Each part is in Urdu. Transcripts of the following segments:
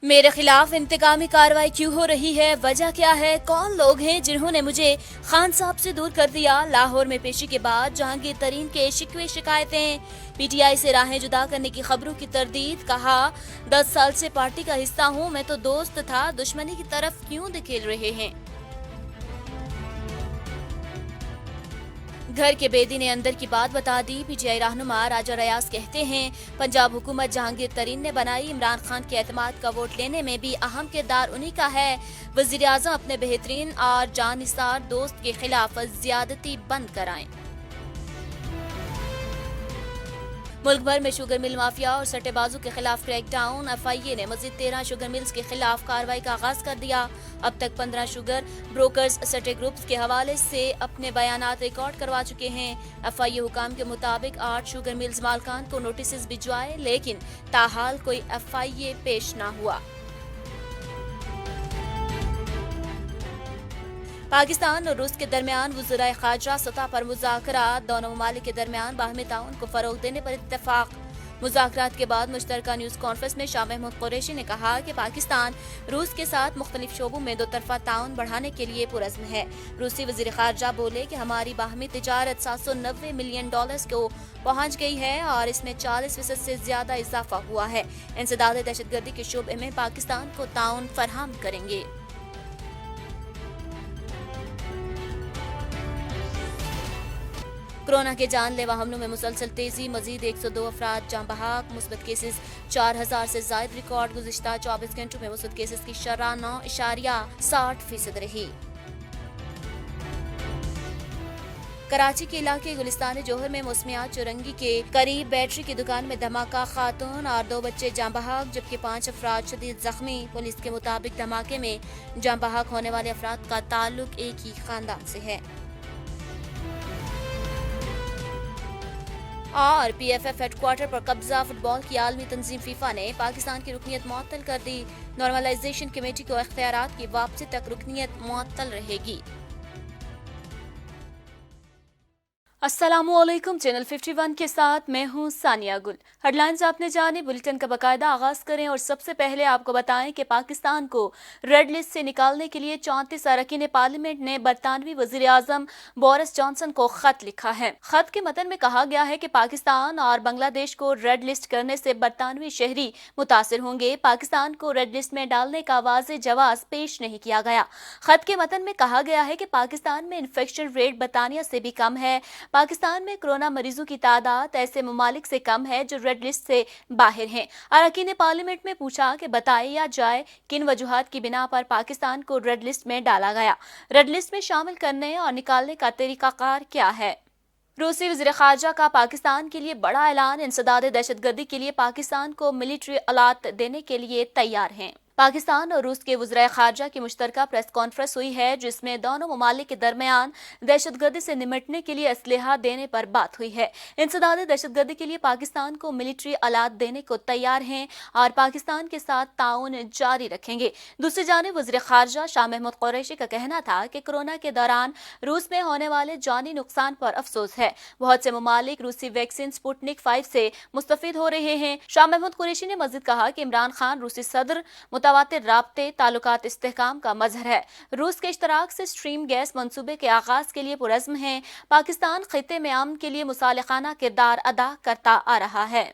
میرے خلاف انتقامی کارروائی کیوں ہو رہی ہے؟ وجہ کیا ہے؟ کون لوگ ہیں جنہوں نے مجھے خان صاحب سے دور کر دیا؟ لاہور میں پیشی کے بعد جہانگیر ترین کے شکوے شکایتیں، پی ٹی آئی سے راہیں جدا کرنے کی خبروں کی تردید، کہا 10 سال سے پارٹی کا حصہ ہوں، میں تو دوست تھا، دشمنی کی طرف کیوں دھکیل رہے ہیں؟ گھر کے بیدی نے اندر کی بات بتا دی، پی ٹی آئی رہنما راجہ ریاض کہتے ہیں پنجاب حکومت جہانگیر ترین نے بنائی، عمران خان کے اعتماد کا ووٹ لینے میں بھی اہم کردار انہی کا ہے، وزیر اعظم اپنے بہترین اور جان نثار دوست کے خلاف زیادتی بند کرائیں۔ ملک بھر میں شوگر مل مافیا اور سٹے بازوں کے خلاف کریک ڈاؤن، ایف آئی اے نے مزید 13 شوگر ملز کے خلاف کارروائی کا آغاز کر دیا، اب تک 15 شوگر بروکرز سٹے گروپس کے حوالے سے اپنے بیانات ریکارڈ کروا چکے ہیں۔ ایف آئی اے حکام کے مطابق 8 شوگر ملز مالکان کو نوٹسز بھجوائے، لیکن تاحال کوئی ایف آئی اے پیش نہ ہوا۔ پاکستان اور روس کے درمیان وزرائے خارجہ سطح پر مذاکرات، دونوں ممالک کے درمیان باہمی تعاون کو فروغ دینے پر اتفاق۔ مذاکرات کے بعد مشترکہ نیوز کانفرنس میں شاہ محمود قریشی نے کہا کہ پاکستان روس کے ساتھ مختلف شعبوں میں دو طرفہ تعاون بڑھانے کے لیے پرعزم ہے۔ روسی وزیر خارجہ بولے کہ ہماری باہمی تجارت $790 ملین کو پہنچ گئی ہے اور اس میں 40% سے زیادہ اضافہ ہوا ہے۔ انسداد دہشت گردی کے شعبے میں پاکستان کو تعاون فراہم کریں گے۔ کورونا کے جان لیوا حملوں میں مسلسل تیزی، مزید 102 افراد جاں بحق، مثبت کیسز 4000 سے زائد ریکارڈ، گزشتہ 24 گھنٹوں میں مثبت کیسز کی شرح 9.60% رہی۔ کراچی کے علاقے گلستان جوہر میں موسمیات چورنگی کے قریب بیٹری کی دکان میں دھماکہ، خاتون اور 2 بچے جاں بحق جبکہ 5 افراد شدید زخمی۔ پولیس کے مطابق دھماکے میں جاں بحق ہونے والے افراد کا تعلق ایک ہی خاندان سے ہے۔ اور P F F headquarter پر قبضہ، فٹ بال کی عالمی تنظیم فیفا نے پاکستان کی رکنیت معطل کر دی، نارملائزیشن کمیٹی کو اختیارات کی واپسی تک رکنیت معطل رہے گی۔ السلام علیکم، چینل 51 کے ساتھ میں ہوں ثانیہ گل۔ ہیڈ لائنز آپ نے جانے، بلٹن کا باقاعدہ آغاز کریں اور سب سے پہلے آپ کو بتائیں کہ پاکستان کو ریڈ لسٹ سے نکالنے کے لیے 34 اراکین پارلیمنٹ نے برطانوی وزیر اعظم بورس جانسن کو خط لکھا ہے۔ خط کے متن میں کہا گیا ہے کہ پاکستان اور بنگلہ دیش کو ریڈ لسٹ کرنے سے برطانوی شہری متاثر ہوں گے، پاکستان کو ریڈ لسٹ میں ڈالنے کا واضح جواز پیش نہیں کیا گیا۔ خط کے متن میں کہا گیا ہے کہ پاکستان میں انفیکشن ریٹ برطانیہ سے بھی کم ہے، پاکستان میں کورونا مریضوں کی تعداد ایسے ممالک سے کم ہے جو ریڈ لسٹ سے باہر ہیں۔ اراکین پارلیمنٹ میں پوچھا کہ بتایا جائے کن وجوہات کی بنا پر پاکستان کو ریڈ لسٹ میں ڈالا گیا، ریڈ لسٹ میں شامل کرنے اور نکالنے کا طریقہ کار کیا ہے۔ روسی وزیر خارجہ کا پاکستان کے لیے بڑا اعلان، انسداد دہشت گردی کے لیے پاکستان کو ملٹری آلات دینے کے لیے تیار ہیں۔ پاکستان اور روس کے وزرائے خارجہ کی مشترکہ پریس کانفرنس ہوئی ہے جس میں دونوں ممالک کے درمیان دہشت گردی سے نمٹنے کے لیے اسلحہ دینے پر بات ہوئی ہے۔ انسداد دہشت گردی کے لیے پاکستان کو ملٹری آلات دینے کو تیار ہیں اور پاکستان کے ساتھ تعاون جاری رکھیں گے۔ دوسری جانب وزیر خارجہ شاہ محمود قریشی کا کہنا تھا کہ کورونا کے دوران روس میں ہونے والے جانی نقصان پر افسوس ہے، بہت سے ممالک روسی ویکسین سپوٹنک 5 سے مستفید ہو رہے ہیں۔ شاہ محمود قریشی نے مزید کہا کہ عمران خان روسی صدر متواتر رابطے، تعلقات استحکام کا مظہر ہے، روس کے اشتراک سے اسٹریم گیس منصوبے کے آغاز کے لیے پرعزم ہیں، پاکستان خطے میں امن کے لیے مصالحانہ کردار ادا کرتا آ رہا ہے۔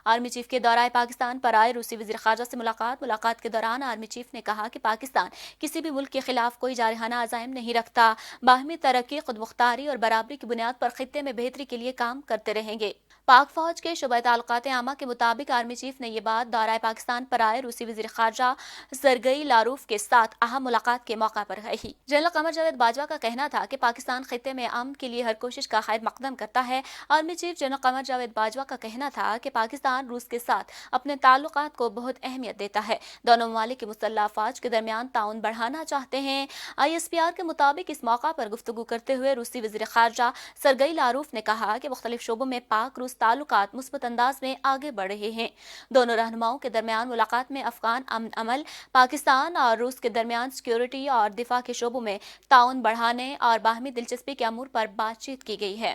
آرمی چیف کے دورہ پاکستان پر آئے روسی وزیر خارجہ سے ملاقات کے دوران آرمی چیف نے کہا کہ پاکستان کسی بھی ملک کے خلاف کوئی جارحانہ عزائم نہیں رکھتا، باہمی ترقی، خود مختاری اور برابری کی بنیاد پر خطے میں بہتری کے لیے کام کرتے رہیں گے۔ پاک فوج کے شعبہ تعلقات عامہ کے مطابق آرمی چیف نے یہ بات دورہ پاکستان پر آئے روسی وزیر خارجہ سرگئی لاروف کے ساتھ اہم ملاقات کے موقع پر کہی۔ جنرل قمر جاوید باجوہ کا کہنا تھا کہ پاکستان خطے میں امن کے لیے ہر کوشش کا خیر مقدم کرتا ہے۔ Army chief general Qamar Javed Bajwa کا کہنا تھا کہ پاکستان روس کے ساتھ اپنے تعلقات کو بہت اہمیت دیتا ہے، دونوں ممالک کی مسلح افواج کے درمیان تعاون بڑھانا چاہتے ہیں۔ آئی ایس پی آر کے مطابق اس موقع پر گفتگو کرتے ہوئے روسی وزیر خارجہ سرگئی لاروف نے کہا کہ مختلف شعبوں میں پاک روس تعلقات مثبت انداز میں آگے بڑھ رہے ہیں۔ دونوں رہنماؤں کے درمیان ملاقات میں افغان امن عمل، پاکستان اور روس کے درمیان سیکیورٹی اور دفاع کے شعبوں میں تعاون بڑھانے اور باہمی دلچسپی کے امور پر بات چیت کی گئی ہے۔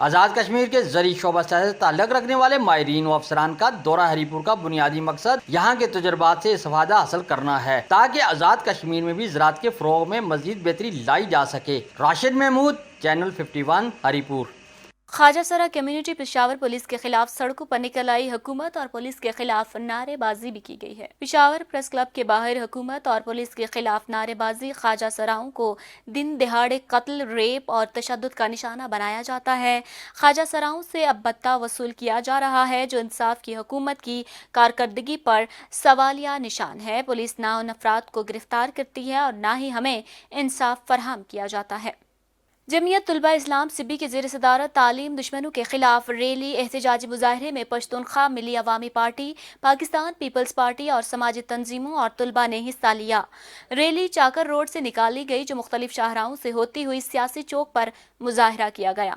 آزاد کشمیر کے زرعی شعبہ سے تعلق رکھنے والے ماہرین و افسران کا دورہ ہری پور کا بنیادی مقصد یہاں کے تجربات سے استفادہ حاصل کرنا ہے تاکہ آزاد کشمیر میں بھی زراعت کے فروغ میں مزید بہتری لائی جا سکے۔ راشد محمود، چینل 51 ہری پور۔ خواجہ سرا کمیونٹی پشاور پولیس کے خلاف سڑکوں پر نکل آئی، حکومت اور پولیس کے خلاف نعرے بازی بھی کی گئی ہے۔ پشاور پریس کلب کے باہر حکومت اور پولیس کے خلاف نعرے بازی، خواجہ سراؤں کو دن دہاڑے قتل، ریپ اور تشدد کا نشانہ بنایا جاتا ہے۔ خواجہ سراؤں سے اب بتہ وصول کیا جا رہا ہے جو انصاف کی حکومت کی کارکردگی پر سوالیہ نشان ہے۔ پولیس نہ ان افراد کو گرفتار کرتی ہے اور نہ ہی ہمیں انصاف فراہم کیا جاتا ہے۔ جمعیت طلبہ اسلام سبی کے زیر صدارت تعلیم دشمنوں کے خلاف ریلی، احتجاجی مظاہرے میں پشتونخوا ملی عوامی پارٹی، پاکستان پیپلز پارٹی اور سماجی تنظیموں اور طلبہ نے حصہ لیا۔ ریلی چاکر روڈ سے نکالی گئی جو مختلف شاہراہوں سے ہوتی ہوئی سیاسی چوک پر مظاہرہ کیا گیا۔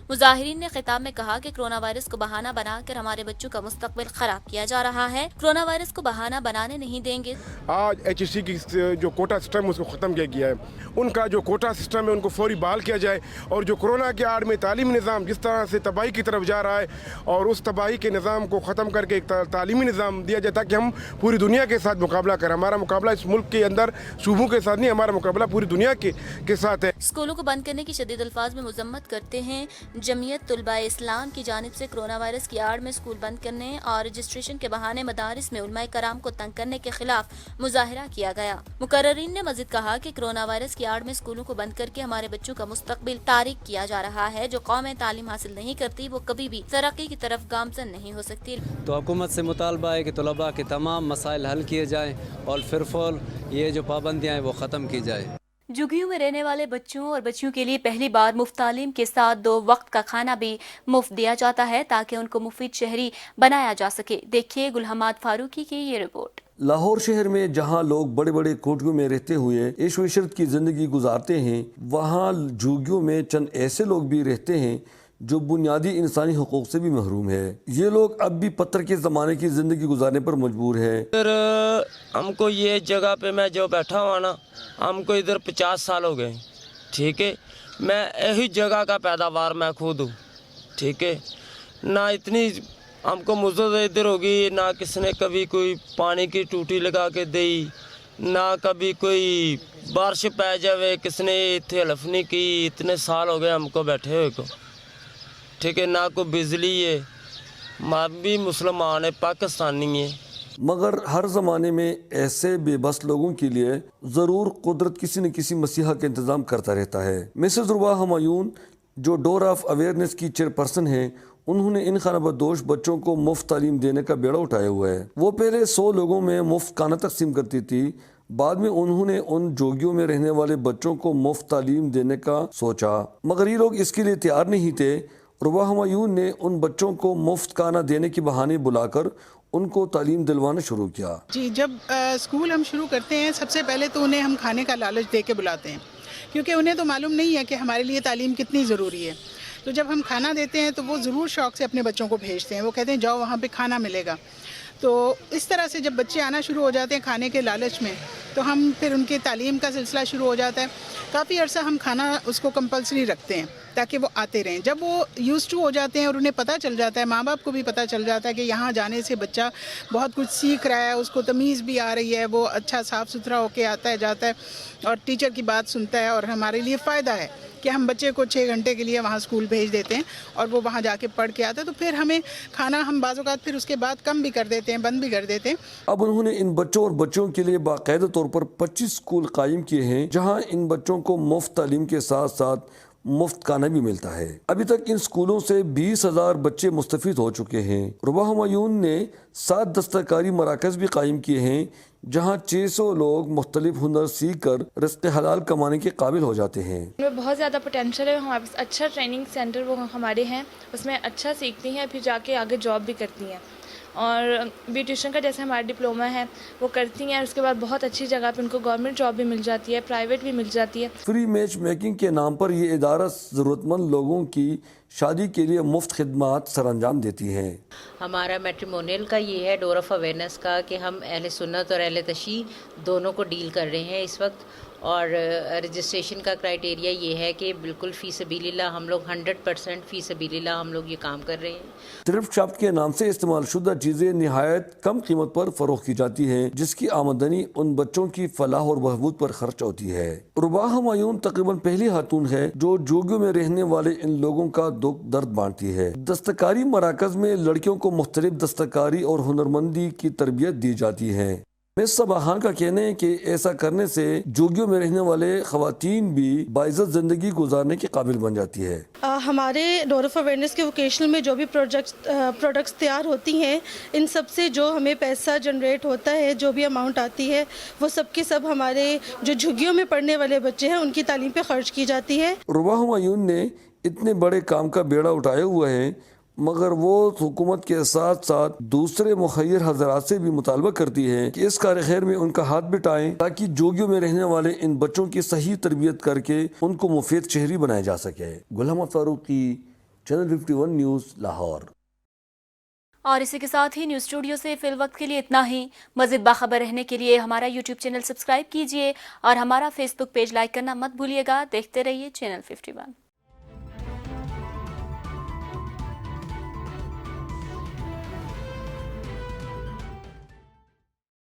مظاہرین نے خطاب میں کہا کہ کرونا وائرس کو بہانہ بنا کر ہمارے بچوں کا مستقبل خراب کیا جا رہا ہے، کرونا وائرس کو بہانہ بنانے نہیں دیں گے۔ آج HSC کی جو کوٹا سسٹم اس کو ختم کیا گیا ہے، ان کا جو کوٹا سسٹم ہے ان کو فوری بحال کیا جائے، اور جو کرونا کے آڑ میں تعلیمی نظام جس طرح سے تباہی کی طرف جا رہا ہے اور اس تباہی کے نظام کو ختم کر کے ایک تعلیمی نظام دیا جائے تاکہ ہم پوری دنیا کے ساتھ مقابلہ کریں۔ ہمارا مقابلہ اس ملک کے اندر صوبوں کے ساتھ نہیں، ہمارا مقابلہ پوری دنیا کے ساتھ ہے۔ اسکولوں کو بند کرنے کی شدید الفاظ میں مذمت کرتے ہیں جمعیت طلبہ اسلام کی جانب سے کرونا وائرس کی آڑ میں اسکول بند کرنے اور رجسٹریشن کے بہانے مدارس میں علماء کرام کو تنگ کرنے کے خلاف مظاہرہ کیا گیا۔ مقررین نے مزید کہا کہ کرونا وائرس کی آڑ میں اسکولوں کو بند کر کے ہمارے بچوں کا مستقبل تاریک کیا جا رہا ہے۔ جو قومیں تعلیم حاصل نہیں کرتی وہ کبھی بھی ترقی کی طرف گامزن نہیں ہو سکتی۔ تو حکومت سے مطالبہ ہے کہ طلباء کے تمام مسائل حل کیے جائیں اور فر فول یہ جو پابندیاں ہیں وہ ختم کی جائے۔ جھگیوں میں رہنے والے بچوں اور بچیوں کے لیے پہلی بار مفت تعلیم کے ساتھ 2 وقت کا کھانا بھی مفت دیا جاتا ہے تاکہ ان کو مفید شہری بنایا جا سکے۔ دیکھیے گل حماد فاروقی کی یہ رپورٹ۔ لاہور شہر میں جہاں لوگ بڑے بڑے کوٹھیوں میں رہتے ہوئے عیش و عشرت کی زندگی گزارتے ہیں، وہاں جھگیوں میں چند ایسے لوگ بھی رہتے ہیں جو بنیادی انسانی حقوق سے بھی محروم ہے۔ یہ لوگ اب بھی پتھر کے زمانے کی زندگی گزارنے پر مجبور ہے۔ پھر ہم کو یہ جگہ پہ میں جو بیٹھا ہوا نا، ہم کو ادھر 50 سال ہو گئے، ٹھیک ہے۔ میں یہی جگہ کا پیداوار میں خود ہوں، ٹھیک ہے۔ نہ اتنی ہم کو مدت ادھر ہوگی، نہ کس نے کبھی کوئی پانی کی ٹوٹی لگا کے دی، نہ کبھی کوئی بارش پہ جاوے کس نے اتنے ہیلپ نہیں کی۔ اتنے سال ہو گئے ہم کو بیٹھے ہوئے کو، ٹھیک ہے۔ نہ کوئی بجلی ہے، میں بھی مسلمان ہے، پاکستانی ہے۔ مگر ہر زمانے میں ایسے بے بس لوگوں کے لیے ضرور قدرت کسی نہ کسی مسیحا کا انتظام کرتا رہتا ہے۔ مسز روبا ہمایون جو ڈور آف اویئرنیس کی چیئرپرسن ہیں، انہوں نے ان خانہ بدوش بچوں کو مفت تعلیم دینے کا بیڑا اٹھایا ہوا ہے۔ وہ پہلے 100 لوگوں میں مفت کھانا تقسیم کرتی تھی، بعد میں انہوں نے ان جھوگیوں میں رہنے والے بچوں کو مفت تعلیم دینے کا سوچا، مگر یہ لوگ اس کے لیے تیار نہیں تھے۔ روبا ہمایون نے ان بچوں کو مفت کھانا دینے کے بہانے بلا کر ان کو تعلیم دلوانا شروع کیا۔ جی، جب اسکول ہم شروع کرتے ہیں سب سے پہلے تو انہیں ہم کھانے کا لالچ دے کے بلاتے ہیں، کیونکہ انہیں تو معلوم نہیں ہے کہ ہمارے لیے تعلیم کتنی ضروری ہے۔ تو جب ہم کھانا دیتے ہیں تو وہ ضرور شوق سے اپنے بچوں کو بھیجتے ہیں، وہ کہتے ہیں جاؤ وہاں پہ کھانا ملے گا۔ تو اس طرح سے جب بچے آنا شروع ہو جاتے ہیں کھانے کے لالچ میں، تو ہم پھر ان کی تعلیم کا سلسلہ شروع ہو جاتا ہے۔ کافی عرصہ ہم کھانا اس کو کمپلسری رکھتے ہیں تاکہ وہ آتے رہیں۔ جب وہ یوز ٹو ہو جاتے ہیں اور انہیں پتہ چل جاتا ہے، ماں باپ کو بھی پتہ چل جاتا ہے کہ یہاں جانے سے بچہ بہت کچھ سیکھ رہا ہے، اس کو تمیز بھی آ رہی ہے، وہ اچھا صاف ستھرا ہو کے آتا ہے جاتا ہے اور ٹیچر کی بات سنتا ہے، اور ہمارے لیے فائدہ ہے کہ ہم بچے کو 6 گھنٹے کے لیے وہاں اسکول بھیج دیتے ہیں اور وہ وہاں جا کے پڑھ کے آتا ہے۔ تو پھر ہمیں کھانا ہم بعض اوقات پھر اس کے بعد کم بھی کر دیتے ہیں، بند بھی کر دیتے ہیں۔ اب انہوں نے ان بچوں اور بچیوں کے لیے باقاعدہ طور پر 25 اسکول قائم کیے ہیں جہاں ان بچوں کو مفت تعلیم کے ساتھ ساتھ مفت کھانا بھی ملتا ہے۔ ابھی تک ان اسکولوں سے 20,000 بچے مستفید ہو چکے ہیں۔ روبا ہمایون نے 7 دستکاری مراکز بھی قائم کیے ہیں جہاں 600 لوگ مختلف ہنر سیکھ کر رزق حلال کمانے کے قابل ہو جاتے ہیں۔ میں بہت زیادہ پوٹینشیل ہے، ہمارے پاس اچھا ٹریننگ سینٹر وہ ہمارے ہیں، اس میں اچھا سیکھتی ہیں، پھر جا کے آگے جاب بھی کرتی ہیں۔ اور بیوٹیشن کا جیسے ہمارا ڈپلوما ہے وہ کرتی ہیں، اس کے بعد بہت اچھی جگہ پہ ان کو گورنمنٹ جاب بھی مل جاتی ہے، پرائیویٹ بھی مل جاتی ہے۔ فری میچ میکنگ کے نام پر یہ ادارہ ضرورت مند لوگوں کی شادی کے لیے مفت خدمات سر انجام دیتی ہیں۔ ہمارا میٹریمونیل کا یہ ہے، ڈور آف اویئرنیس کا، کہ ہم اہل سنت اور اہل تشیع دونوں کو ڈیل کر رہے ہیں اس وقت، اور رجسٹریشن کا کرائٹیریا یہ ہے کہ بالکل فی سبیل اللہ ہم لوگ 100% فی سبیل اللہ ہم لوگ یہ کام کر رہے ہیں۔ تھرفٹ شاپ کے نام سے استعمال شدہ چیزیں نہایت کم قیمت پر فروخت کی جاتی ہیں، جس کی آمدنی ان بچوں کی فلاح اور بہبود پر خرچ ہوتی ہے۔ رباح ہمایون تقریباً پہلی خاتون ہے جو جوگیوں میں رہنے والے ان لوگوں کا دکھ درد بانٹتی ہے۔ دستکاری مراکز میں لڑکیوں کو مختلف دستکاری اور ہنرمندی کی تربیت دی جاتی ہے۔ مس صبا خان کا کہنا ہے کہ ایسا کرنے سے جوگیوں میں رہنے والے خواتین بھی باعزت زندگی گزارنے کے قابل بن جاتی ہے۔ ہمارے ڈور آف اویئرنیس کے ووکیشنل میں جو بھی پروڈکٹس تیار ہوتی ہیں، ان سب سے جو ہمیں پیسہ جنریٹ ہوتا ہے، جو بھی اماؤنٹ آتی ہے، وہ سب کے سب ہمارے جو جھگیوں میں پڑھنے والے بچے ہیں ان کی تعلیم پہ خرچ کی جاتی ہے۔ رباح ہمایون نے اتنے بڑے کام کا بیڑا اٹھایا ہوا ہے، مگر وہ حکومت کے ساتھ ساتھ دوسرے مخیر حضرات سے بھی مطالبہ کرتی ہے کہ اس کار خیر میں ان کا ہاتھ بٹائیں تاکہ جوگیوں میں رہنے والے ان بچوں کی صحیح تربیت کر کے ان کو مفید شہری بنایا جا سکے۔ گل احمد فاروقی، چینل 51 نیوز، لاہور۔ اور اسی کے ساتھ ہی نیوز اسٹوڈیو سے فی الوقت کے لیے اتنا ہی۔ مزید باخبر رہنے کے لیے ہمارا یوٹیوب چینل سبسکرائب کیجیے اور ہمارا فیس بک پیج لائک کرنا مت بھولیے گا۔ دیکھتے رہیے چینل 51۔